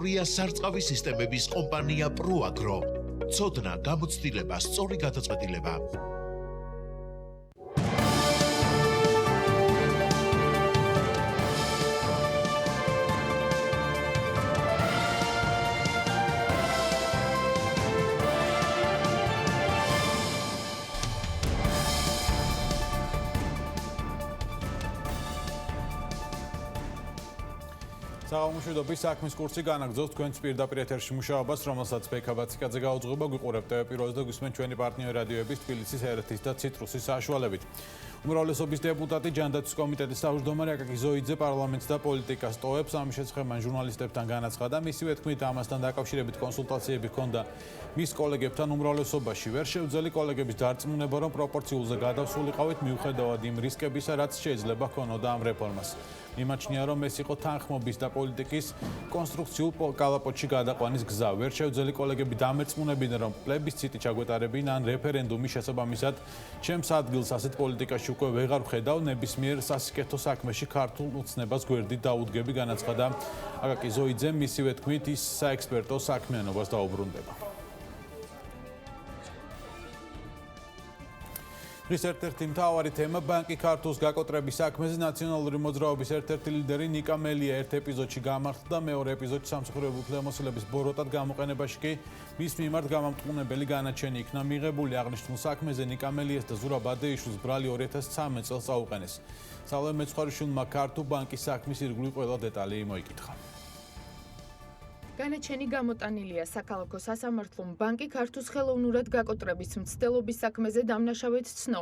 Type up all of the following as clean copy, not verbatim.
რია სარწყავი სისტემების კომპანია ProAgro. ცოდნა, გამოცდილება, სწორი გადაწყვეტილება. საომშვიდობის საქმის კურსი განაგრძობს თქვენს პირდაპირ ეთერში მუშაობას, რომელსაც ფეიქაბაციკაძე გაუძღვება, გვიყურებთ ტელეპიროზე და გვისმენთ ჩვენი პარტნიორი რადიოების თბილისის ერეთის და ციტრუსის საშუალებით. უმრავლესობის დეპუტატი ჯანდაცვის კომიტეტის თავმჯდომარე აკაკი ზოიძე პარლამენტს და პოლიტიკას ტოვებს. ამის შესახებ მან ჟურნალისტებთან განაცხადა. მისივე თქმით, ამასთან დაკავშირებით კონსულტაციები ჰქონდა მის კოლეგებთან უმრავლესობაში. ვერ შეუძლია კოლეგების დარწმუნება, რომ პროპორციულზე გადავსულიყავით მიუხედავად იმ რისკებისა, რაც შეიძლება ჰქონოდა ამ რეფორმას. იმაჩნია, რომ ეს იყო თანხმობის და პოლიტიკის კონსტრუქციულ კალაპოტში გადაყვანის გზა. ვერ შეუძლია კოლეგები დამერწმუნებიდნენ, რომ პლებისციტი ჩაგვეტარებინ ან რეფერენდუმის შესაბამისად ჩემს ადგილს ასეთ პოლიტიკაში უკვე ვეღარ ვხედავ, ნებისმიერ სასიკეთო საქმეში ქართულ უცნებას გვერდით დაუდგები, განაცხადა აკაკი ზოიძემ. მისივე თქმით, ის საექსპერტო საქმიანობას დაუბრუნდება. დღის ერთ-ერთი მთავარი თემა ბანკი ქართულს გაკოტრების საქმეზე ნაციონალური მოძრაობის ერთ-ერთი ლიდერი ნიკა მელია ერთ ეპიზოდში გამართლა და მეორე ეპიზოდში სამსახურეობრივი უფლებამოსილების ბოროტად გამოყენებაში კი მის მიმართ გამამტყუნებელი განაჩენი იქნა მიღებული. აღნიშნულ საქმეზე ნიკა მელიას და ზურაბ ადეიშვილს ბრალი 2013 წელს წაუყენეს. სალომე მეცხვარიშვილმა ქართულ ბანკის საქმის ირგვლივ ყველა დეტალი მოიკითხა. განაჩენი გამოტანილია საქალაქო სასამართლომ ბანკი ქართულს ხელოვნურად გაკოტრების მცდელობის საქმეზე დამნაშავედ ცნო.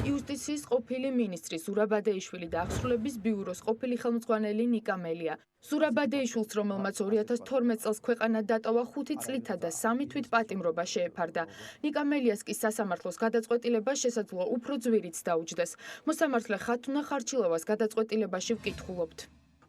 იუსტიციის ყოფილი მინისტრი ზურაბ ადეიშვილი და აღსრულების ბიუროს ყოფილი ხელმძღვანელი ნიკა მელია. ზურაბ ადეიშვილს, რომელმაც 2012 წელს ქვეყანა დატოვა 5 წლითა და 3 თვით პატიმრობა შეეფარდა. ნიკა მელიას კი სასამართლოს გადაწყვეტილება შესაძლოა უფრო ძვირიც დაუჯდეს. მოსამართლე ხათუნა ხარჩილოვას გადაწყვეტილებაში ვკითხულობთ.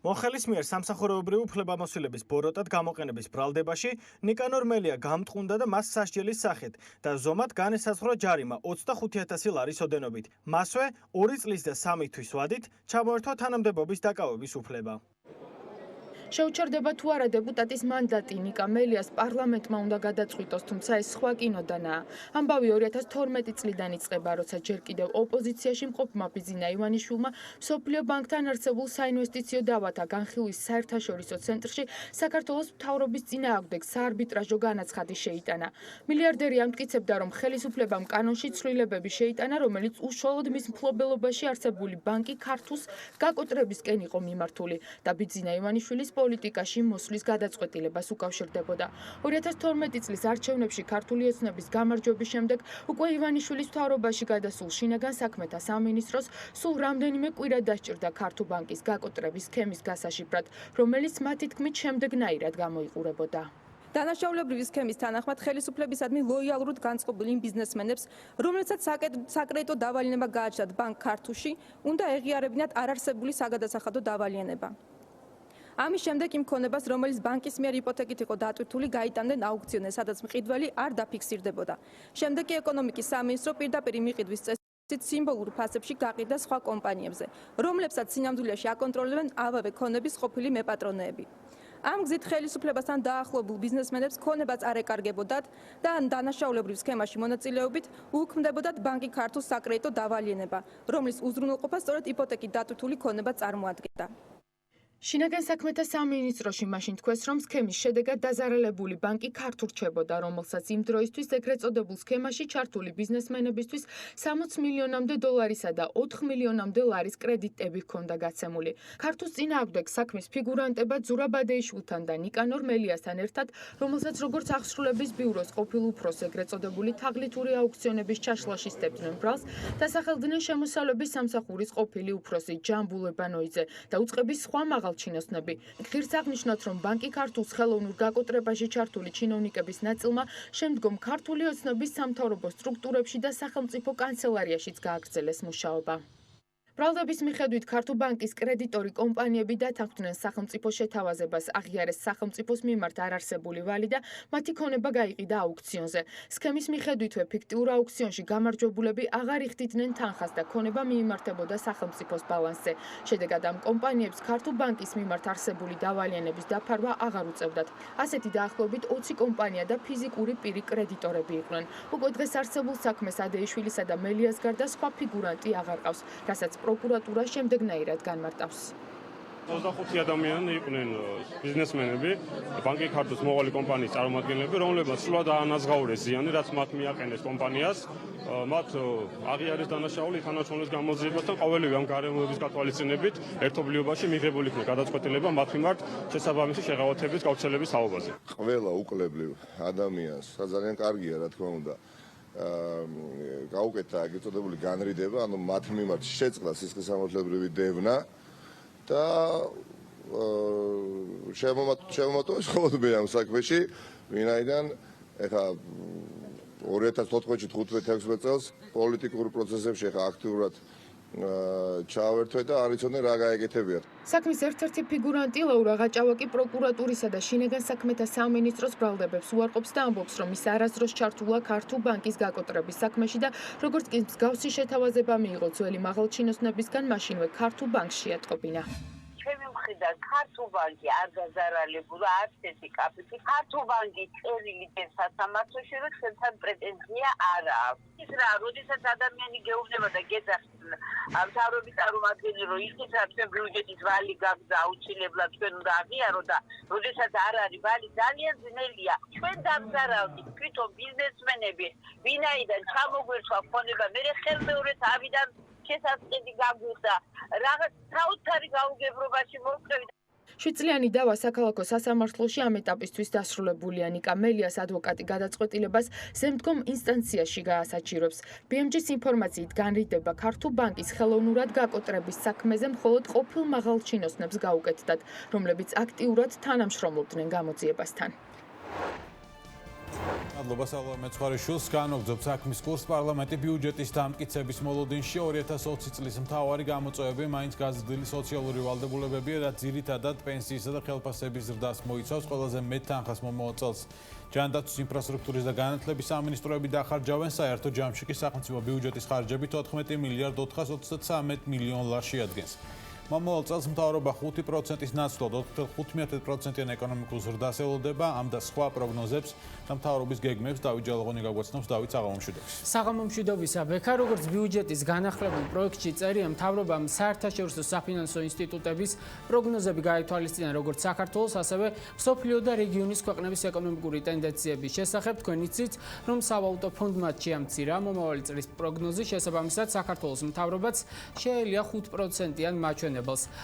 მოხელის მიერ სამსახურეობრივი უფლებამოსილების ბოროტად გამოყენების ბრალდებაში ნიკანორ მელია გამტყუნდა და მას სასჯელის სახით და ზომად განესაზღვრა ჯარიმა 25,000 ლარის ოდენობით. მასვე 2 წლის და 3 თვის ვადით ჩამოერთვა თანამდებობის დაკავების უფლება. შეუჩერდება თუ არა დეპუტატის მანდატი ნიკა მელიას პარლამენტმა უნდა გადაწყვიტოს, თუმცა ეს სხვა კინოდანაა. ამბავი 2012 წლიდან იწყება, როცა ჯერ კიდევ ოპოზიციაში მყოფმა ბიძინა ივანიშვილმა მსოფლიო ბანკთან არსებულ საინვესტიციო დავათა განხილვის საერთაშორისო ცენტრში საქართველოს მთავრობის წინააღმდეგ საარბიტრაჟო განაცხადი შეიტანა. მილიარდერი ამტკიცებდა, რომ ხელისუფლებამ კანონში ცვლილებები შეიტანა, რომელიც უშუალოდ მის მფლობელობაში არსებული ბანკი ქართულს გაკოტრებისკენ იყო მიმართული და ბიძინა ივანიშვილის პოლიტიკაში მოსვლის გადაწყვეტილებას უკავშირდებოდა. 2012 წლის არჩევნებში ქართული ოცნების გამარჯვების შემდეგ უკვე ივანიშვილის მთავრობაში გადასულ შინაგან საქმეთა სამინისტროს სულ რამდენიმე კვირა დასჭირდა ქართულ ბანკის გაკოტრების სქემის გასაშიფრად, რომელიც მათი თქმით შემდეგნაირად გამოიყურებოდა. დანაშაულებრივი სქემის თანახმად ხელისუფლებისადმი ლოიალურად განწყობილ იმ ბიზნესმენებს, რომლებსაც საკრედიტო დავალიანება გააჩნდათ ბანკ ქართულში, უნდა ეღიარებინათ არარსებული საგადასახადო დავალიანება. ამის შემდეგ იმ ქონებას, რომელიც ბანკის მიერ იპოთეკით იყო დატვირთული, გაიტანდნენ აუქციონზე, სადაც მყიდველი არ დაფიქსირდებოდა. შემდეგ კი ეკონომიკის სამინისტრო პირდაპირ მიყიდვის წესით სიმბოლურ ფასებში გაყიდა სხვა კომპანიებზე, რომლებსაც სინამდვილეში აკონტროლებენ ამავე ქონების ყოფილი მეპატრონეები. ამ გზით ხელისუფლებასთან დაახლოებულ ბიზნესმენებს ქონებაც არ ეკარგებოდათ და დანაშაულებრივ სქემაში მონაწილეობით უქმდებოდათ ბანკი ქართულს საკრედიტო დავალიანება, რომლის უზრუნველყოფა სწორედ იპოთეკით დატვირთული ქონება წარმოადგენდა. შინაგან საქმეთა სამინისტროში მაშინ თქვეს, რომ სქემის შედეგად დაზარალებული ბანკი ქართულ რჩებოდა, რომელსაც იმ დროისთვის ეგრეთ წოდებულ სქემაში ჩართული ბიზნესმენებისთვის 60 მილიონამდე დოლარისა და 4 მილიონამდე ლარის კრედიტები ჰქონდა გაცემული. ქართულს წინააღმდეგ საქმის ფიგურანტებად ზურაბ ადეიშვილთან და ნიკანორ მელიასთან ერთად, რომელსაც როგორც აღსრულების ბიუროს ყოფილ უფროს ეგრეთ წოდებული თაღლითური აუქციონების ჩაშლაში სდებდნენ ბრალს, დასახელდნენ შემოსავლების სამსახურის ყოფილი უფროსი ჯამბულ ებანოიძე და უწყების სხვა მაღალჩინოსნები. ღირს აღნიშნოთ, რომ ბანკი ქართულს ხელოვნურ გაკოტრებაში ჩართული ჩინოვნიკების ნაწილმა შემდგომ ქართული ოცნების სამთავრობო სტრუქტურებში და სახელმწიფო კანცელარიაშიც გააგრძელეს მუშაობა. ბრალდების მიხედვით ქართულ ბანკის კრედიტორი კომპანიები დათანხმდნენ სახელმწიფო შეთავაზებას აღიარეს სახელმწიფოს მიმართ არარსებული ვალი და მათი ქონება გაიყიდა აუქციონზე. სქემის მიხედვითვე ფიქტიურ აუქციონში გამარჯვებულები აღარ იხდიდნენ თანხას და ქონება მიიმართებოდა სახელმწიფოს ბალანსზე. შედეგად ამ კომპანიებს ქართულ ბანკის მიმართ არსებული დავალიანების დაფარვა აღარ უწევდათ. ასეთი დაახლოებით 20 კომპანია და ფიზიკური პირი კრედიტორები იყვნენ. უკვე დღეს არსებულ საქმეს ადეიშვილისა და მელიას გარდა სხვა ფიგურანტი აღარ ყავს, რასაც პროკურატურა შემდეგნაირად განმარტავს. 25 ადამიანი იყვნენ ბიზნესმენები, ბანკი ქართლის მოვალე კომპანიის წარმომადგენლები, რომლებმაც სრულად აანაზღაურეს ზიანი, რაც მათ მიაყენეს კომპანიას. მათ აღიარეს დანაშაული თანაშრომლის გამოძიებასთან ყოველივე ამ გარემოების გათვალისწინებით ერთობლიობაში მიღებული იქნა გადაწყვეტილება მათ მიმართ შესაბამისი შეღავათების გავრცელების საუბაზე. ყველა უკლებლივ ადამიანს ძალიან კარგია, რა თქმა უნდა, გაუკეთა ეგ წოდებული განრიდება, ანუ მათ მიმართ შეწყდა სისხლისამართლებრივი დევნა და შემომატოვეს ხოლმე ამ საქმეში, ვინაიდან ეხა 2014-ში 15-16 წელს პოლიტიკურ პროცესებში ხა აქტიურად ჩავერთვე და არ იცოდნენ რა გაეკეთებიათ. საქმის ერთ-ერთი ფიგურანტი ლაურა ღაჭავაკი პროკურატურისა და შინაგან საქმეთა სამინისტროს ბრალდებებს უარყოფს და ამბობს, რომ ის არასდროს ჩართულა ქართულ ბანკის გაკოტრების საქმეში და როგორც კი მსგავსი შეთავაზება მიიღო ძველი მაღალჩინოსნებისგან, მაშინვე ქართულ ბანკს შეატყობინა. ჩემი მხრიდან ქართულ ბანკი არ გაზარალებულა არც ერთი კაპიტი. ქართულ ბანკის წერილი დევს სასამართლოში, რომ ჩვენთან პრეტენზია არ აქვს. ის რა, როდესაც ადამიანი გეუბნება და გეძახს მთავრობის წარმომადგენელი, რომ ისიც რა ჩვენ ბიუჯეტის ვალი გაქვს და აუცილებლად ჩვენ უნდა აღიარო და როდესაც არ არის ვალი, ძალიან ძნელია. ჩვენ დამზარავდით თვითონ ბიზნესმენები, ვინაიდან ჩამოგვერცხვა ქონება, მე ხელმეორე თავიდან შესაძლებელი გაგვიხდა რაღაც საოცარი გაუგებრობაში მოვყევი. 7 წლიანი დავა საქალაქო სასამართლოში ამ ეტაპისთვის დასრულებულია. ნიკა მელიას ადვოკატი გადაწყვეტილებას ზემდგომ ინსტანციაში გაასაჩივრებს. BMG-ს ინფორმაციით განრიდება ქართულ ბანკის ხელოვნურად გაკოტრების საქმეზე მხოლოდ ყოფილ მაღალჩინოსნებს გაუკეთდათ, რომლებიც აქტიურად თანამშრომლობდნენ გამოძიებასთან. მადლობა სალვა მეცხვარიშვილს. განვაგრძობ საქმის კურსს. პარლამენტი ბიუჯეტის დამტკიცების მოლოდინში 2020 წლის მთავარი გამოწვევები მაინც გაზრდილი სოციალური ვალდებულებებია, რაც ძირითადად პენსიისა და ხელფასების ზრდას მოიცავს. ყველაზე მეტ თანხას მომავალ წელს ჯანდაცვის ინფრასტრუქტურის და განათლების სამინისტროები დახარჯავენ. საერთო ჯამში კი სახელმწიფო ბიუჯეტის ხარჯები 14 მილიარდ 433 მილიონ ლარს შეადგენს. მომავალ წელს მთავრობა 5%-ის ნაცვლად 4.5%-იან ეკონომიკურ ზრდას ელოდება. ამ და სხვა პროგნოზებს და მთავრობის გეგმებს დავით ჯალაღონი გაგვაცნობს. დავით, საღამომშვიდობის. საღამომშვიდობისა. ბექა, როგორც ბიუჯეტის განახლებულ პროექტში წერია, მთავრობამ საერთაშორისო საფინანსო ინსტიტუტების პროგნოზები გაითვალისწინა როგორც საქართველოს, ასევე მსოფლიო და რეგიონის ქვეყნების ეკონომიკური ტენდენციების შესახებ. თქვენ იცით, რომ სავალუტო ფონდმა შეამცირა მომავალი წლის პროგნოზი, შესაბამისად საქართველოს მთავრობაც შეელია 5%-იან მაჩვენებელს.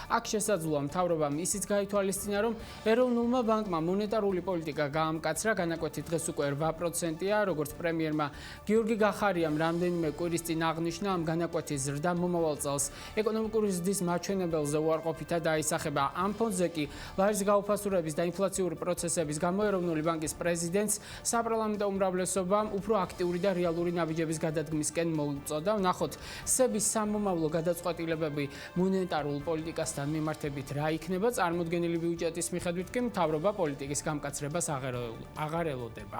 აქ შესაძლოა მთავრობამ ისიც გაითვალისწინა, რომ ეროვნულმა ბანკმა მონეტარული პოლიტიკა გაამკაცრა, განაკვეთი დღეს უკვე 8%-ია, როგორც პრემიერმა გიორგი გახარიამ რამდენიმე კვირის წინ აღნიშნა, ამ განაკვეთის ზრდა მომავალ წელს ეკონომიკური ზრდის მაჩვენებელზე უარყოფითად დაისახება. ამ ფონზე კი ლარის გაუფასურების და ინფლაციური პროცესების გამო ეროვნული ბანკის პრეზიდენტს საპარლამენტო უმრავლესობამ უფრო აქტიური და რეალური ნაბიჯების გადადგმისკენ მოუწოდა. ვნახოთ, სების სამომავლო გადაწყვეტილებები მონეტარულ პოლიტიკასთან მიმართებით რა იქნება. წარმოდგენილი ბიუჯეტის მიხედვით კი მთავრობა პოლიტიკის გამკაცრებას აღარ ელოდება.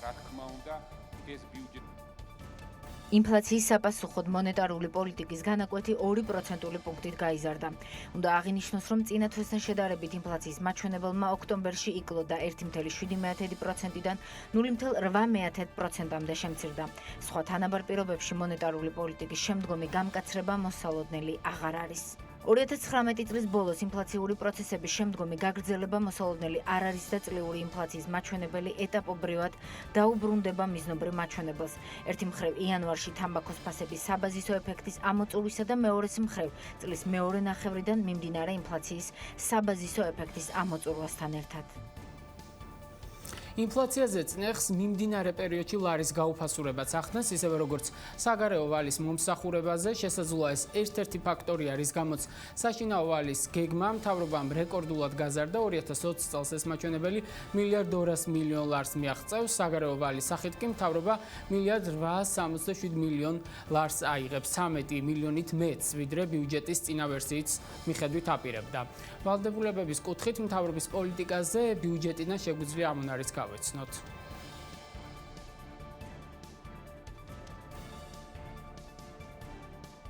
რა თქმა უნდა, ეს ბიუჯეტი ინფლაციის საპასუხოდ მონეტარული პოლიტიკის განაკვეთი 2%-ული პუნქტით გაიზარდა. უნდა აღინიშნოს, რომ წინა თვესთან შედარებით ინფლაციის მაჩვენებელმა ოქტომბერში იკლოდა 1.7%-დან 0.8%-მდე შემცირდა. სხვა თანაბარ პირობებში მონეტარული პოლიტიკის შემდგომი გამკაცრება მოსალოდნელი აღარ არის. 2019 წლის ბოლოს ინფლაციური პროცესების შემდგომი გაგრძელება მოსალოდნელი არ არის და წლიური ინფლაციის მაჩვენებელი ეტაპობრივად დაუბრუნდება მიზნობრივ მაჩვენებელს. ერთი მხრივ იანვარში თამბაქოს ფასების საბაზისო ეფექტის ამოწურვისა და მეორეს მხრივ წლის მეორე ნახევრიდან მიმდინარე ინფლაციის საბაზისო ეფექტის ამოწურვასთან ერთად. ინფლაციაზე წნეხს მიმდინარე პერიოდში ლარის გაუფასურებაც ახდენს, ისევე როგორც საგარეო ვალის მომსახურებაზე. შესაძლოა ეს ერთ-ერთი ფაქტორია, რის გამოც საშინაო ვალის გეგმა მთავრობამ რეკორდულად გაზარდა. 2020 წელს ეს მაჩვენებელი $1.2 მილიარდ მიაღწევს. საგარეო ვალის სახით კი მთავრობა $1.867 მილიონ აიღებს, 13 მილიონით მეტს, ვიდრე ბიუჯეტის წინა ვერსიით მიხედვით აპირებდა. ვალდებულებების კუთხით მთავრობის პოლიტიკაზე ბიუჯეტიდან შეგვიძლია ამ უნარიც გავეცნოთ.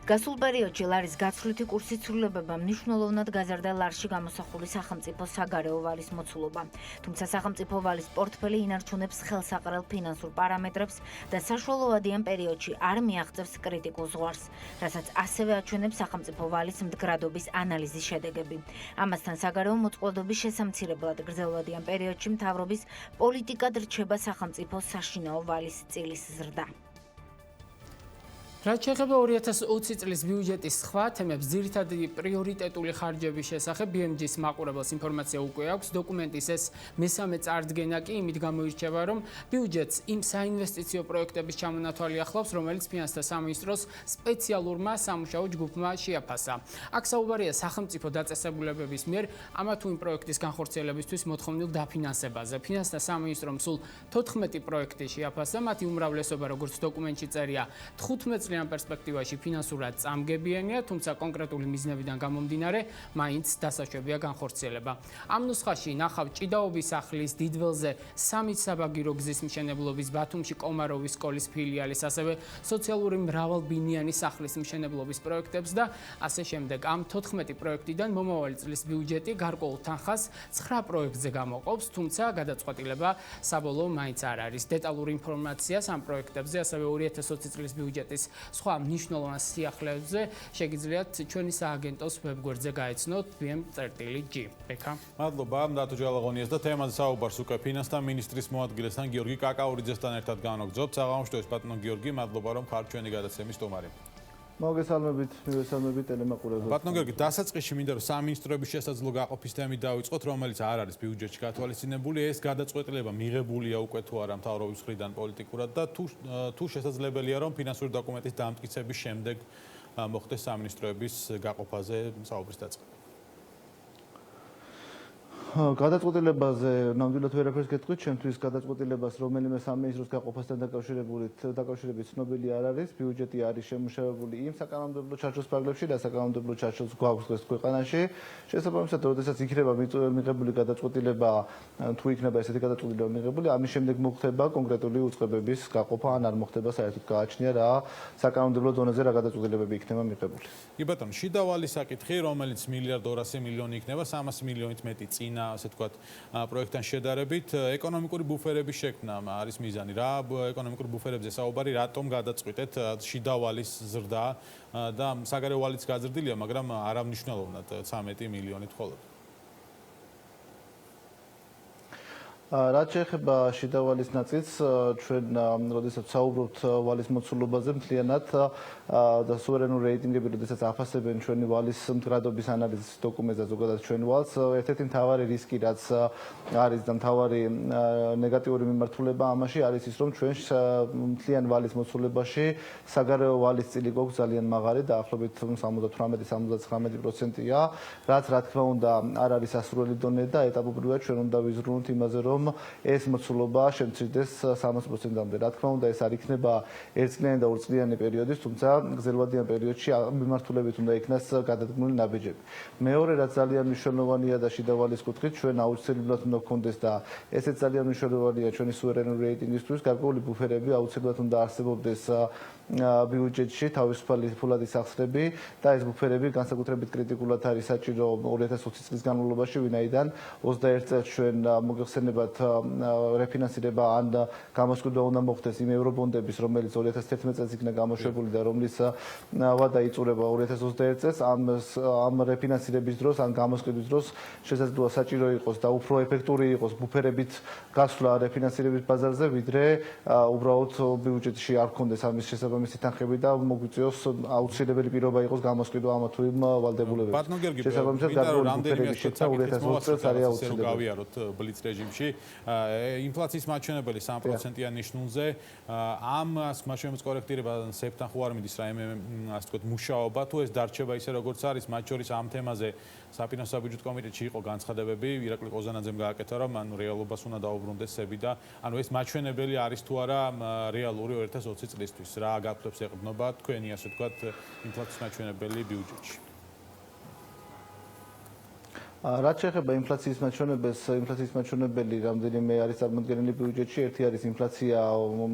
გასულ პერიოდში ლარის გაცვლითი კურსის ცვლილებებმა მნიშვნელოვნად გაზარდა ლარში გამოსახული სახელმწიფო საგარეო ვალის მოცულობა. თუმცა სახელმწიფო ვალის პორტფელი ინარჩუნებს ხელსაყრელ ფინანსურ პარამეტრებს და საშუალოვადიან პერიოდში არ მიაღწევს კრიტიკულ ზღვარს, რასაც ასევე აჩვენებს სახელმწიფო ვალის მდგრადობის ანალიზის შედეგები. ამასთან საგარეო მოწყვლადობის შესამცირებლად გრძელვადიან პერიოდში მთავრობის პოლიტიკად რჩება სახელმწიფო საშინაო ვალის წილის ზრდა. რაც შეეხება 2020 წლის ბიუჯეტის სხვა თემებს, ძირითადი პრიორიტეტული ხარჯების შესახებ BMG-ს მაყურებელს ინფორმაცია უკვე აქვს. დოკუმენტის ეს მესამე წარდგენა კი იმით გამოირჩევა, რომ ბიუჯეტს იმ საინვესტიციო პროექტების ჩამონათვალი ახლავს, რომელიც ფინანსთა სამინისტროს სპეციალურმა სამუშაო ჯგუფმა შეაფასა. აქ საუბარია სახელმწიფო დაწესებულებების მიერ ამა თუ იმ პროექტის განხორციელებისთვის მოთხოვნილ დაფინანსებაზე. ფინანსთა სამინისტრომ სულ 14 პროექტი შეაფასა, მათი უმრავლესობა, როგორც დოკუმენტში წერია, 15 წლიან პერსპექტივაში ფინანსურად წამგებიანია, თუმცა კონკრეტული მიზნებიდან გამომდინარე, მაინც დასაშვებია განხორციელება. ამ ნუსხაში ნახავთ ჭიდაობის სახლის, დიდველზე 3 საბაგირო გზის მშენებლობის, ბათუმში კომაროვის სკოლის ფილიალის, ასევე სოციალური მრავალბინიანი სახლის მშენებლობის პროექტებს და ასე შემდეგ. ამ 14 პროექტიდან მომავალი წლის ბიუჯეტი გარკვეულ თანხას 9 პროექტზე გამოყოფს, თუმცა გადაწყვეტილება საბოლოო მაინც არ არის. დეტალური ინფორმაციას ამ პროექტებზე, ასევე 2020 წლის ბიუჯეტის სხვა მნიშვნელოვან სიახლეებზე შეგიძლიათ ჩვენი სააგენტოს ვებგვერდზე გაეცნოთ bm.g. ბექა. მადლობა დათო ჯალაღონიას და თემაზე საუბარს უკვე ფინანსთა მინისტრის მოადგილესთან გიორგი კაკაურიძესთან ერთად განვაგრძობთ. საღამოშტოს პატრონ გიორგი, მადლობა რომ ხართ ჩვენი გადაცემის სტუმარი. მოგესალმებით ტელემაყურებელს. პატრონ გიორგი, დასაწყისში მინდა რომ სამინისტროების შესაძლო გაყოფის თემით დავიწყოთ, რომელიც არ არის ბიუჯეტში გათვალისწინებული. ეს გადაწყვეტილება მიღებულია უკვე თუ არა მთავრობის მხრიდან პოლიტიკურად და თუ შესაძლებელია რომ ფინანსური დოკუმენტის დამტკიცების შემდეგ მოხდეს სამინისტროების გაყოფაზე საუბრის დაწყება. გადაწყვეტილებაზე ნამდვილად ვერაფერს გეტყვით, ჩემთვის გადაწყვეტილებას რომელიმე სამინისტროს გაყოფასთან დაკავშირებით ცნობილი არ არის. ბიუჯეტი არის შემუშავებული იმ საკანონმდებლო ჩარჩოს ფარგლებში და საკანონმდებლო ჩარჩოს გვაქვს დღეს ქვეყანაში. შესაბამისად, როდესაც იქნება მიღებული გადაწყვეტილება, თუ იქნება ესეთი გადაწყვეტილება მიღებული, ამის შემდეგ მოხდება კონკრეტული უწყებების გაყოფა, ან არ მოხდება საერთოდ გააჩნია რა საკანონმდებლო დონეზე რა გადაწყვეტილებები იქნება მიღებული. კი ბატონო, შიდა ვალის საკითხი, რომელიც $1.2 მილიონი იქნება, 300 მილიონით მეტი წინა ასე თქვათ პროექტთან შედარებით, ეკონომიკური ბუფერების შექმნა არის მიზანი. რა ეკონომიკურ ბუფერებზე საუბარი, რატომ გადაწყვიტეთ შიდა ვალის ზრდა და საგარეო ვალიც გაზრდილია, მაგრამ არამნიშვნელოვნად 13 მილიონით მხოლოდ. რაც შეეხება შიდა ვალის ნაწილს, ჩვენ როდესაც საუბრობთ ვალის მოცულობაზე, მთლიანად და სუვერენული რეიტინგები, როდესაც აფასებენ ჩვენი ვალის მდგრადობის ანალიზის დოკუმენტზე, ზოგადად ჩვენ ვალს, ერთ-ერთი მთავარი რისკი, რაც არის და მთავარი ნეგატიური მიმართულება ამაში არის ის, რომ ჩვენ მთლიან ვალის მოცულებაში საგარეო ვალის წილი გვაქვს ძალიან მაღალი, დაახლოებით 78-79%-ია, რაც რა თქმა უნდა არ არის ასურველი დონე და ეტაპობრივად ჩვენ უნდა ვიზრუნოთ იმაზე, რომ ეს მოცულობა შემცირდეს 300%-მდე. რა თქმა უნდა, ეს არ იქნება ერთწლიანი და ორწლიანი პერიოდის, თუმცა გრძელვადიან პერიოდში მიმართულებით უნდა იქნას გადადგმული ნაბიჯები. მეორე, რაც ძალიან მნიშვნელოვანია და შიდა ვალის კუთხით, ჩვენ აუცილებლად უნდა გქონდეს და ესეც ძალიან მნიშვნელოვანია ჩვენი სუვერენული რეიტინგისთვის, გარკვეული ბუფერები აუცილებლად უნდა არსებობდეს ბიუჯეტში თავისუფალი ფულადი სახსრები და ეს ბუფერები განსაკუთრებით კრიტიკულად არის საჭირო 2020 წლის განმავლობაში, ვინაიდან 21 წელს ჩვენ მოგეხსენებათ რეფინანსირება ან გამოსკვება უნდა მოხდეს იმ ევრობონდების, რომელიც 2011 წელს იქნა გამოშვებული და რომლის ვადა იწურება 2021 წელს, ამ რეფინანსირების დროს ან გამოსკვების დროს შესაძლოა საჭირო იყოს და უფრო ეფექტური იყოს ბუფერებით გასვლა რეფინანსირების ბაზარზე, ვიდრე უბრალოდ ბიუჯეტში არ ქონდეს ამის შესაბამისი თანხები და მოგვიწევს აუცილებელი პირობა იყოს გამოსკვება ამა თუ იმ ვალდებულებებს. პატრონ გიორგი, შესაბამისად გარკვეული ბუფერების შეცვლა 2020 წელს არის აუცილებელი. გავიაროთ ბლიც რეჟიმში. ინფლაციის მაჩვენებელი 3%-იან ნიშნულზე ამ მაჩვენებლის კორექტირება სეფთან ხო არ მიდის რაიმე ასე ვთქვათ მუშაობა თუ ეს დარჩება ისე როგორც არის მათ შორის ამ თემაზე საფინანსო საბიუჯეტო კომიტეტში იყო განცხადებები ირაკლი ყოზანაძემ გააკეთა რომ ანუ რეალობას უნდა დაუბრუნდეს სები და ანუ ეს მაჩვენებელი არის თუ არა რეალური 2020 წლისთვის რა გაფლებს ეყრდნობა თქვენი ასე ვთქვათ ინფლაციის მაჩვენებელი ბიუჯეტში რაც შეეხება ინფლაციის მაჩვენებელი რამდენიმე არის წარმოდგენილი ბიუჯეტში ერთი არის ინფლაცია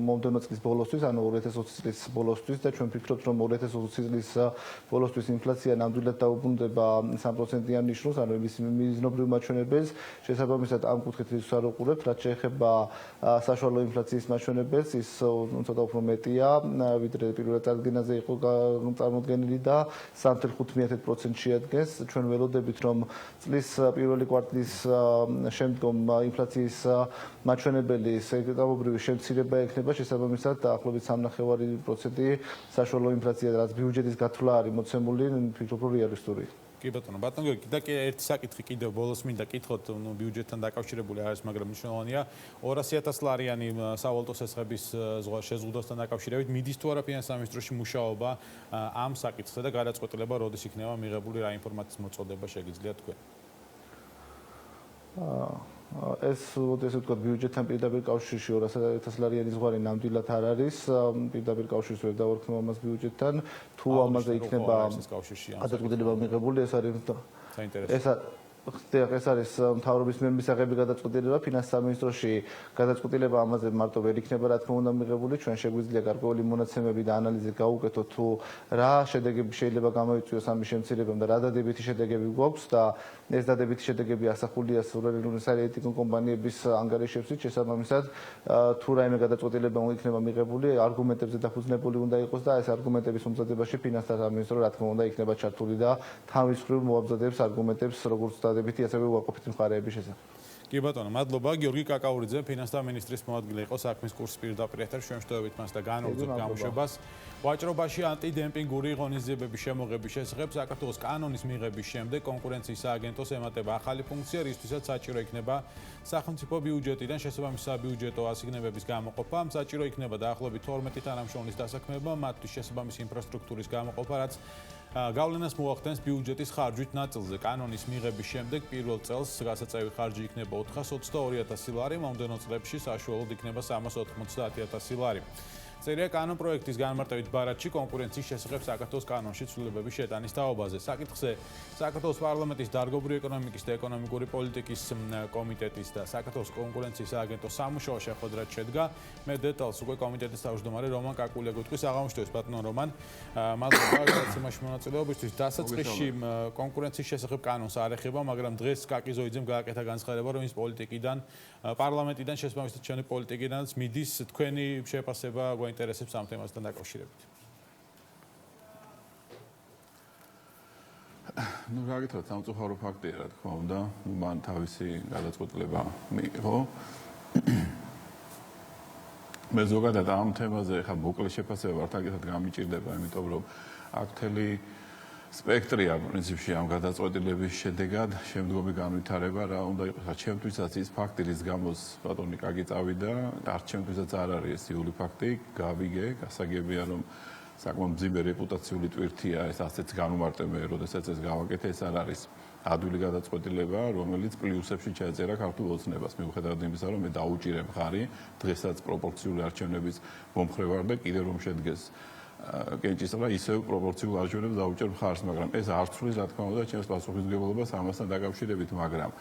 მომდევნო წლის ბოლოსთვის ანუ 2020 წლის ბოლოსთვის და ჩვენ ვფიქრობთ რომ 2020 წლის ბოლოსთვის ინფლაცია ნამდვილად დაუბრუნდება 3%-იან ნიშნულს ანუ ის მიზნობრივ მაჩვენებელს შესაბამისად ამ კუთხით ის არ უყურებთ რაც შეეხება საშუალო ინფლაციის მაჩვენებელს ის ცოტა უფრო მეტია ვიდრე პირველ წარდგენაზე იყო წარმოდგენილი და 3.5% შეადგენს ჩვენ ველოდებით რომ პირველი კვარტლის შემდგომ ინფლაციის მაჩვენებელი სექტორობრივი შემცირება ექნება შესაბამისად დაახლოებით 3.5% საშუალო ინფლაცია რაც ბიუჯეტის გათვლა არის მოცემული ვფიქრობ რომ რეალისტური კი ბატონო გიორგი და ერთი საკითხი კიდევ ბოლოს მინდა კითხოთ ბიუჯეტთან დაკავშირებული არის მაგრამ მნიშვნელოვანია 200,000 ლარიანი სავალუტო სესხების შეზღუდვასთან დაკავშირებით მიდის თუ არა ფინანსის სამინისტროში მუშაობა ამ საკითხზე და გადაწყვეტილება როდის იქნება მიღებული რა ინფორმაციის მოწოდება შეგიძლიათ თქვენ ეს ესე ვთქვათ ბიუჯეტთან პირდაპირ კავშირში 200,000 ლარიანი ზღვარი ნამდვილად არ არის პირდაპირ კავშირში ვერ დავარქმევ ამას ბიუჯეტთან თუ ამაზე იქნება გადაწყვეტილება მიღებული ეს არის ეს არის მთავრობის მისაღები გადაწყვეტილება ფინანსის სამინისტროში გადაწყვეტილება ამაზე მარტო ვერ იქნება რა თქმა უნდა მიღებული ჩვენ შეგვიძლია გარკვეული მონაცემები და ანალიზი გავუკეთოთ თუ რა შედეგები შეიძლება გამოიწვიოს ამის შემცირებამ და რა დადებითი შედეგები გვაქვს და ეს დადებითი შედეგები ასახულია სუვერენული სარეიტინგო კომპანიების ანგარიშებში შესაბამისად თუ რაიმე გადაწყვეტილება იქნება მიღებული არგუმენტებზე დაფუძნებული უნდა იყოს და ეს არგუმენტების მომზადებაში ფინანსთა სამინისტრო რა თქმა უნდა იქნება ჩართული და თავის მხრივ მოამზადებს არგუმენტებს როგორც დადებითი ასევე უარყოფითი მხარეების შესახებ კი ბატონო, მადლობა. გიორგი კაკაურიძე, ფინანსთა მინისტრის მოადგილე იყო საქმის კურსის პირდაპირ ეთერში. ჩვენ შევხვდებით მას და განვაგრძობთ გამოშვებას. ვაჭრობაში ანტიდემპინგური ღონისძიებების შემოღების შესახებ საქართველოს კანონის მიღების შემდეგ კონკურენციის სააგენტოს ემატება ახალი ფუნქცია, რისთვისაც საჭირო იქნება სახელმწიფო ბიუჯეტიდან შესაბამისი საბიუჯეტო ასიგნებების გამოყოფა. საჭირო იქნება დაახლოებით 12 თანამშრომლის დასაქმება, მათთვის შესაბამისი ინფრასტრუქტურის გამოყოფა, რაც გავლენას მოახდენს ბიუჯეტის ხარჯვით ნაწილზე. კანონის მიღების შემდეგ პირველ წელს გასაწევი ხარჯი იქნება 422,000 ლარი, მომდევნო წლებში საშუალოდ იქნება 390,000 ლარი. წერია კანონპროექტის განმარტებით ბარათში კონკურენციის შესახებ საქართველოს კანონში ცვლილებების შეტანის თაობაზე. საკითხზე საქართველოს პარლამენტის დარგობრივი ეკონომიკის და ეკონომიკური პოლიტიკის კომიტეტის და საქართველოს კონკურენციის სააგენტოს სამუშაო შეხვედრა შედგა. მე დეტალს უკვე კომიტეტის თავმჯდომარე რომან კაკულია გვიტყვის. აღამშვიდოს ბატონო რომან. მადლობა გადაცემაში მონაწილეობისთვის. დასაწყისში კონკურენციის შესახებ კანონს არ ეხება, მაგრამ დღეს კაკი ზოიძემ გააკეთა განცხადება, რომ ის პოლიტიკიდან პარლამენტიდან შესაბამისად ჩვენი პოლიტიკიდანაც მიდის თქვენი შეფასება გვაინტერესებს ამ თემასთან დაკავშირებით. ნუ რა გითხრათ, სამწუხარო ფაქტია, რა თქმა უნდა, მან თავისი გადაწყვეტილება მიიღო. მე ზოგადად ამ თემაზე ხა მოკლე შეფასება ვართაგეთად გამიჭირდება, იმიტომ რომ აქ მთელი სპექტრია პრინციპში ამ გადაწყვეტილების შედეგად შემდგომი განვითარება რა უნდა იყოს. ჩემთვისაც ის ფაქტი, რის გამოც ბატონი კაკი წავიდა, არც ჩემთვისაც არ არის ეს იული ფაქტი, გავიგე, გასაგებია რომ საკმაოდ მძიმე რეპუტაციული ტვირთია ეს ასეც განუმარტებე, როდესაც ეს გავაკეთე, ეს არ არის ადვილი გადაწყვეტილება, რომელიც პლუსებში ჩაეწერა ქართულ ოცნებას, მიუხედავად იმისა, რომ მე დაუჭირე მხარი, დღესაც პროპორციული არჩევნების მომხრე ვარ და კიდევ რომ შედგეს კენჭისყრა ისევ პროპორციულ არჩევნებს დაუჭერ მხარს, მაგრამ ეს არ ცვლის, რა თქმა უნდა, ჩემს პასუხისმგებლობას ამასთან დაკავშირებით, მაგრამ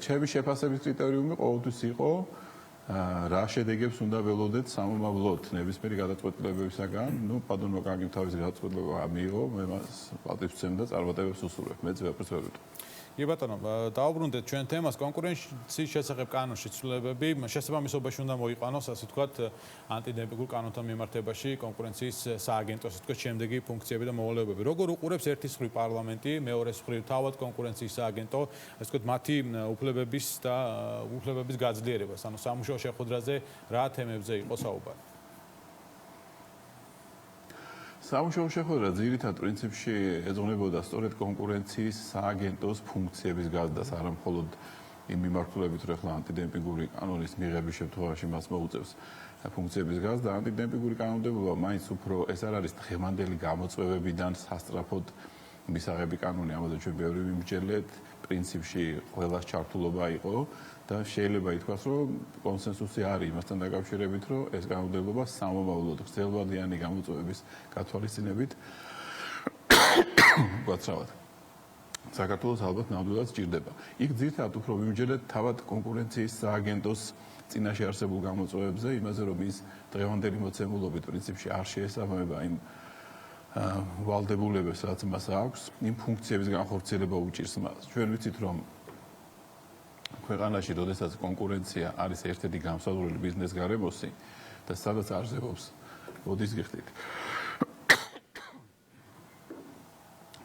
ჩემი შეფასების კრიტერიუმი ყოველთვის იყო რა შედეგებს უნდა ველოდეთ სამომავლოდ ნებისმიერი გადაწყვეტილებებისაგან. ნუ ბატონო კაკიმ თავის გადაწყვეტილება მიიღო, მე მას პატივს ვცემ და წარმატებებს ვუსურვებ. მეც ვეფერს ვერ ვიტყვი. კი ბატონო, დაუბრუნდეთ ჩვენ თემას კონკურენციის შესახებ კანონში ცვლილებები, შესაბამისობაში უნდა მოიყვანოს, ასე ვთქვათ, ანტიდემპინგურ კანონთან მიმართებაში კონკურენციის სააგენტოს, ასე ვთქვათ, შემდეგი ფუნქციები და მოვალეობები. როგორ უყურებს ერთის მხრივ პარლამენტი, მეორეს მხრივ თავად კონკურენციის სააგენტო, ასე ვთქვათ, მათი უფლებების და უფლებების გაძლიერებას, ანუ სამუშაო შეხვედრაზე რა თემებზე იყო საუბარი? სამუშაო შეხვედრა ძირითად პრინციპში ეძღვნებოდა სწორედ კონკურენციის სააგენტოს ფუნქციების გაზრდას, არა მხოლოდ იმ მიმართულებით, რომ ახლა ანტიდემპინგური კანონის მიღების შემთხვევაში მას მოუწევს ფუნქციების გაზრდა, ანტიდემპინგური კანონმდებლობა მაინც უფრო ეს არ არის დღევანდელი გამოწვევებიდან სასწრაფოდ მისაღები კანონი, ამაზე ჩვენ ბევრი ვიმსჯელეთ, პრინციპში ყველას ჩართულობა იყო და შეიძლება ითქვას, რომ კონსენსუსი არის იმასთან დაკავშირებით, რომ ეს კანონმდებლობა სამომავლოდ გრძელვადიანი გამოწვევების გათვალისწინებით გვაცრავად. საქართველოს ალბათ ნამდვილად სჭირდება. იქ ძირითადად უფრო ვიმსჯელეთ თავად კონკურენციის სააგენტოს წინაშე არსებულ გამოწვევებზე, იმაზე, რომ ის დღევანდელი მოცემულობით პრინციპში არ შეესაბამება იმ ვალდებულებებს, რაც მას აქვს, იმ ფუნქციების განხორციელება უჭირს მას. ჩვენ ვიცით, რომ ქვეყანაში, როდესაც კონკურენცია არის ერთ-ერთი გამსაუბრებელი ბიზნეს გარემოსი და სადაც არსებობს მოდის გიხდით.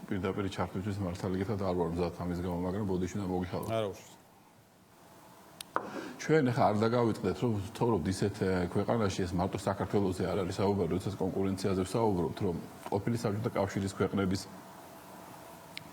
პირდაპირ ჩართვისთვის მართალი გითხრათ არ ვარ მზად ამის გამო, მაგრამ ბოდიში უნდა მოგიხალოთ. არა უშავს. ჩვენ ახლა არ დაგავიწყდეთ, რომ ვთხოვთ ისეთ ქვეყანაში ეს მარტო საქართველოსზე არ არის საუბარი, როდესაც კონკურენციაზე ვსაუბრობთ, რომ ყოფილი საბჭოთა კავშირის ქვეყნების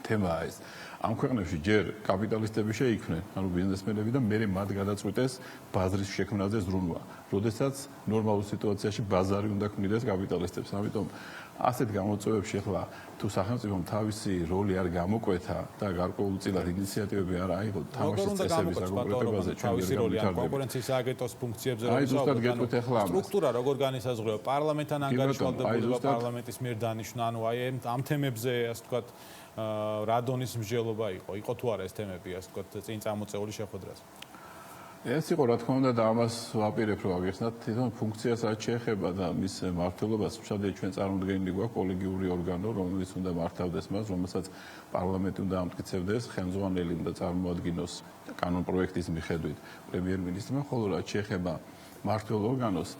თემაა ეს. ამ ქვეყნებში ჯერ კაპიტალისტები შეიქმნენ, ანუ ბიზნესმენები და მერე მათ გადაწყვიტეს ბაზრის შექმნაზე ზრუნვა. როდესაც ნორმალურ სიტუაციაში ბაზარი უნდა ქმნიდეს კაპიტალისტებს. ამიტომ ასეთ გამოწვევებში ახლა თუ სახელმწიფომ თავისი როლი არ გამოკვეთა და გარკვეულწილად ინიციატივები არ აიღო თამაშის წესების საკონკრეტებაზე თავისი როლი ამ კონკურენციის სააგენტოს ფუნქციებზე აი ზუსტად გეტყვით ახლა ამას. სტრუქტურა როგორ განისაზღვრება პარლამენტთან ანგარიშვალდებულება პარლამენტის მიერ დანიშნა, ანუ აი ამ თემებზე ასე ვთქვათ რა დონის მსჯელობა იყო თუ არა ეს თემები ასე ვთქვათ წინ წამოწეული შეხვედრაზე. ეს იყო რა თქმა უნდა და ამას ვაპირებ რომ აგეხსნათ თვითონ ფუნქციას რაც შეეხება და მის მართლობას მშადია ჩვენ წარმოდგენილი გვაქვს კოლეგიური ორგანო რომელიც უნდა მართავდეს მას რომელსაც პარლამენტი უნდა ამტკიცებდეს ხელმძღვანელი უნდა წარმოადგინოს კანონპროექტის მიხედვით პრემიერ-მინისტრმა ხოლო რაც შეეხება მართლ ორგანოს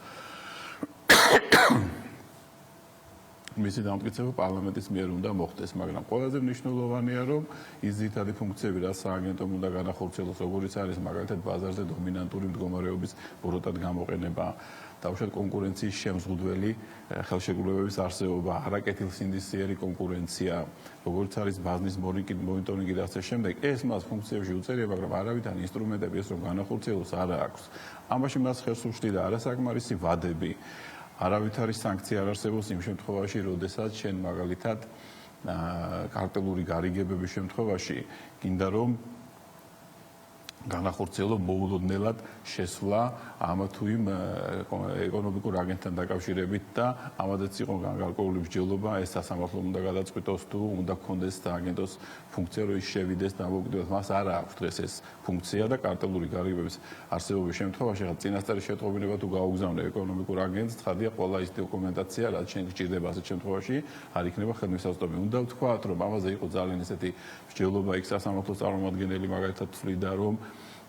მისი დამტკიცება პარლამენტის მიერ უნდა მოხდეს, მაგრამ ყველაზე მნიშვნელოვანია, რომ ის ძირითადი ფუნქციები, რაც სააგენტომ უნდა განახორციელოს, როგორიც არის მაგალითად ბაზარზე დომინანტური მდგომარეობის ბოროტად გამოყენება, დავუშვათ კონკურენციის შემზღუდველი ხელშეკრულებების არსებობა, არაკეთილსინდისიერი კონკურენცია, როგორც არის ბაზრის მონიტორინგი და ასე შემდეგ, ეს მას ფუნქციებში უწევია, მაგრამ არავითარ ინსტრუმენტები ეს რომ განახორციელოს არ აქვს. ამაში მას ხელს უშლი და არასაკმარისი ვადები არავითარი სანქცია არ არსებობს იმ შემთხვევაში, როდესაც შენ მაგალითად კარტელური გარიგებების შემთხვევაში გინდა რომ განახორციელო მოულოდნელად შესვლა ამ თუ იმ ეკონომიკურ აგენტთან დაკავშირებით და ამადაც იყო გარკვეული მსჯელობა ეს სასამართლომ უნდა გადაწყვიტოს თუ უნდა გქონდეს აგენტოს ფუნქცია რომ ის შევიდეს და მოგდიოს მას არ აქვს დღეს ეს ფუნქცია და კარტელური გარიგების არსებობის შემთხვევაში ხა წინასწარი შეტყობინება თუ გაუგზავნე ეკონომიკურ აგენტს ცხადია ყველა ის დოკუმენტაცია რაც შენ გჭირდება ასეთ შემთხვევაში არ იქნება ხელმისაწვდომი უნდა ვთქვათ რომ ამაზე იყო ძალიან ესეთი მსჯელობა იქ სასამართლოს წარმომადგენელი მაგალითად თვლიდა რომ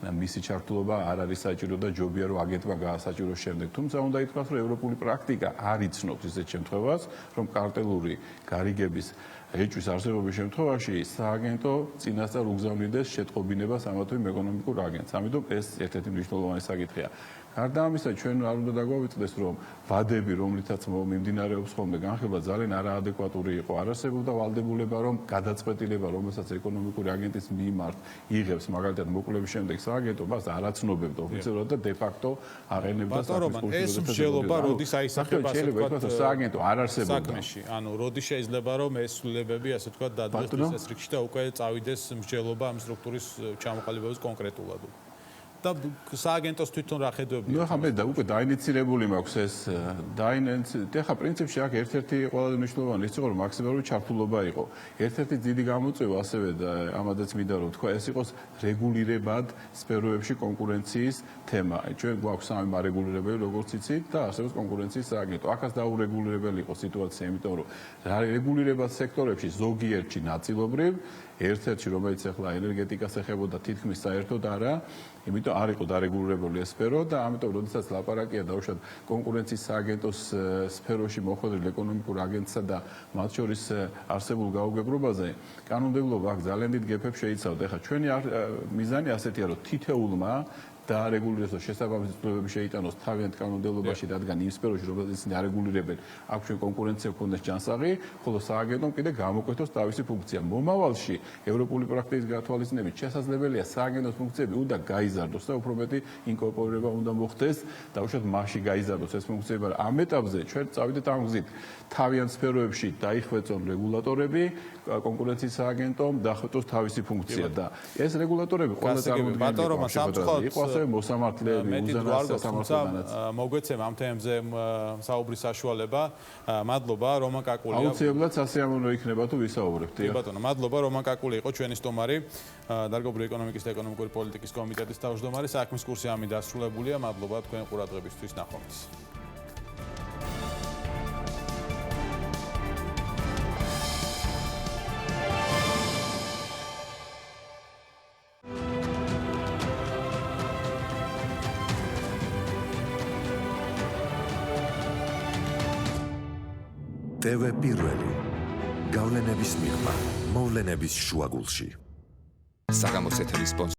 მისი ჩართულობა არ არის საჭირო და ჯობია რომ აგენტმა გაასაჭიროს შემდეგ. თუმცა უნდა ითქვას, რომ ევროპული პრაქტიკა არ იცნობს ისეთ შემთხვევას, რომ კარტელური გარიგების ეჭვის არსებობის შემთხვევაში სააგენტო წინასწარ უგზავნიდეს შეტყობინებას ამა თუ იმ ეკონომიკურ აგენტს. ამიტომ ეს ერთ-ერთი მნიშვნელოვანი საკითხია. გარდა ამისა, ჩვენ არ უნდა დაგვავიწყდეს, რომ ვადები, რომლითაც მიმდინარეობს ხოლმე განხილვა ძალიან არაადეკვატური იყო. არ არსებობდა ვალდებულება, რომ გადაწყვეტილება, რომელსაც ეკონომიკური აგენტის მიმართ იღებს, მაგალითად მოკლების შემდეგ სააგენტო მას არაცნობებდა ოფიციალურად და დე-ფაქტო აღენებდა საქმის ეს მსჯელობა როდის აისახება ასე ვთქვათ სააგენტო არ არსებობდა საქმეში. ანუ როდის შეიძლება რომ ეს ცვლილებები ასე ვთქვათ დადიოდეს ეს რიგში და უკვე წავიდეს მსჯელობა ამ სტრუქტურის ჩამოყალიბების კონკრეტულად. და სააგენტოს თვითონ რა ხედვები? ნუ ახლა მე და უკვე დაინიცირებული მაქვს ეს ეხლა პრინციპში აქ ერთ-ერთი ყველაზე მნიშვნელოვანი ის იყო რომ მაქსიმალური ჩართულობა იყო. ერთ-ერთი დიდი გამოწვევა ასევე და ამადაც მინდა რომ თქვა ეს იყოს რეგულირებად სფეროებში კონკურენციის თემა. ჩვენ გვაქვს სამი მარეგულირებელი როგორც იცით და არსებობს კონკურენციის სააგენტო. აქაც დაურეგულირებელი იყო სიტუაცია, იმიტომ რომ რეგულირებად სექტორებში ზოგიერთში ნაწილობრივ ერთ-ერთი რომელიც ახლა ენერგეტიკას ეხებოდა თითქმის საერთოდ არა იმიტომ არ იყო დარეგულირებული ეს სფერო და ამიტომ როდესაც ლაპარაკია დაუშვათ კონკურენციის სააგენტოს სფეროში მოხვედრილ ეკონომიკურ აგენტსა და მათ შორის არსებულ გაუგებრობაზე კანონმდებლობა აქ ძალიან დიდ გეფებს შეიცავდა. ეხლა ჩვენი მიზანი ასეთია რომ თითოეულმა დაარეგულირებოს შესაბამისი ცვლილებები შეიტანოს თავიანთ კანონმდებლობაში, რადგან იმ სფეროში, რომელსაც ისინი არეგულირებენ, აქვს ჩვენ კონკურენცია ქონდეს ჯანსაღი, ხოლო სააგენტომ კიდე გამოკვეთოს თავისი ფუნქცია. მომავალში ევროპული პრაქტიკის გათვალისწინებით შესაძლებელია სააგენტოს ფუნქციები უნდა გაიზარდოს და უფრო მეტი ინკორპორირება უნდა მოხდეს და უშუალოდ მასში გაიზარდოს ეს ფუნქციები, მაგრამ ამ ეტაპზე ჩვენ წავიდეთ ამ გზით. თავიანთ სფეროებში დაიხვეწონ რეგულატორები, კონკურენციის სააგენტომ დახვეწოს თავისი ფუნქცია და ეს რეგულატორები ყველა წარმოდგენილი იყო ასევე მოსამართლეები, უზენაესი სამართლებრივ მოგვეცემ ამ თემებზე საუბრის საშუალება. მადლობა რომან კაკულია. აუცილებლად სასიამოვნო იქნება თუ ვისაუბრებთ. კი ბატონო, მადლობა რომან კაკული იყო ჩვენი სტუმარი, დარგობრივი ეკონომიკის და ეკონომიკური პოლიტიკის კომიტეტის თავმჯდომარე. საქმის კურსი ამით დასრულებულია. მადლობა თქვენ ყურადღებისთვის. ნახვამდის. TV პირველი გავლენების მიღმა მოვლენების შუაგულში. საგამოს ეთერის სპონსორი